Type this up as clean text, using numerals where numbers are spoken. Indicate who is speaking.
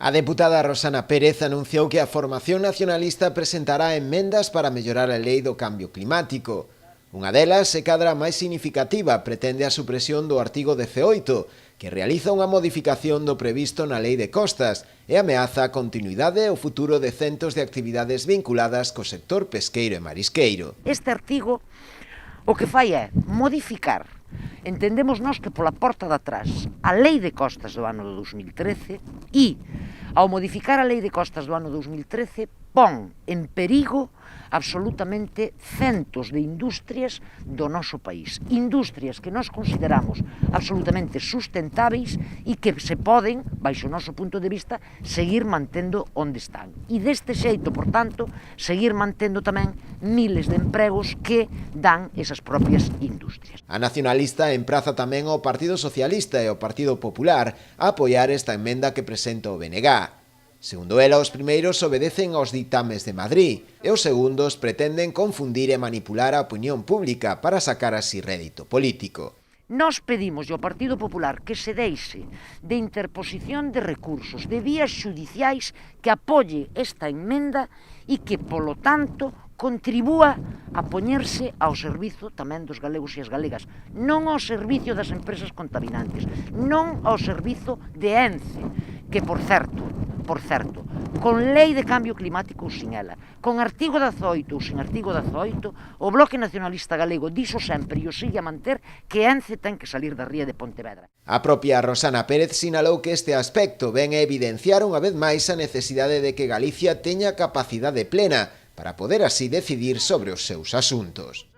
Speaker 1: A deputada Rosana Pérez anunciou que a formación nacionalista presentará emendas para mellorar a lei do cambio climático. Unha delas, se cadra máis significativa, pretende a supresión do artigo 18, que realiza unha modificación do previsto na Lei de Costas e ameaza a continuidade e o futuro de centos de actividades vinculadas co sector pesqueiro e marisqueiro.
Speaker 2: Este artigo o que fai é modificar, entendemos nós que pola porta de atrás, a Lei de Costas do ano 2013 e, ao modificar a Lei de Costas do ano 2013, pon en perigo absolutamente centos de industrias do noso país. Industrias que nós consideramos absolutamente sustentáveis e que se poden, baixo o noso punto de vista, seguir mantendo onde están. E deste xeito, por tanto, seguir mantendo tamén miles de empregos que dan esas propias industrias.
Speaker 1: A nacionalista empraza tamén ao Partido Socialista e ao Partido Popular a apoiar esta emenda que presenta o BNG. Segundo ela, os primeiros obedecen aos ditames de Madrid e os segundos pretenden confundir e manipular a opinión pública para sacar así rédito político.
Speaker 2: Nós pedimos ao Partido Popular que se deixe de interposición de recursos, de vías xudiciais, que apoie esta emenda e que, polo tanto, contribúa a poñerse ao servizo tamén dos galegos e as galegas, non ao servicio das empresas contaminantes, non ao servizo de ENCE, que, por certo, con lei de cambio climático ou sin ela, con artigo 18 ou sin artigo 18, o Bloque Nacionalista Galego dixo sempre e o sigue a manter que ENCE ten que salir da ría de Pontevedra.
Speaker 1: A propia Rosana Pérez sinalou que este aspecto ven a evidenciar unha vez máis a necesidade de que Galicia teña capacidade plena para poder así decidir sobre os seus asuntos.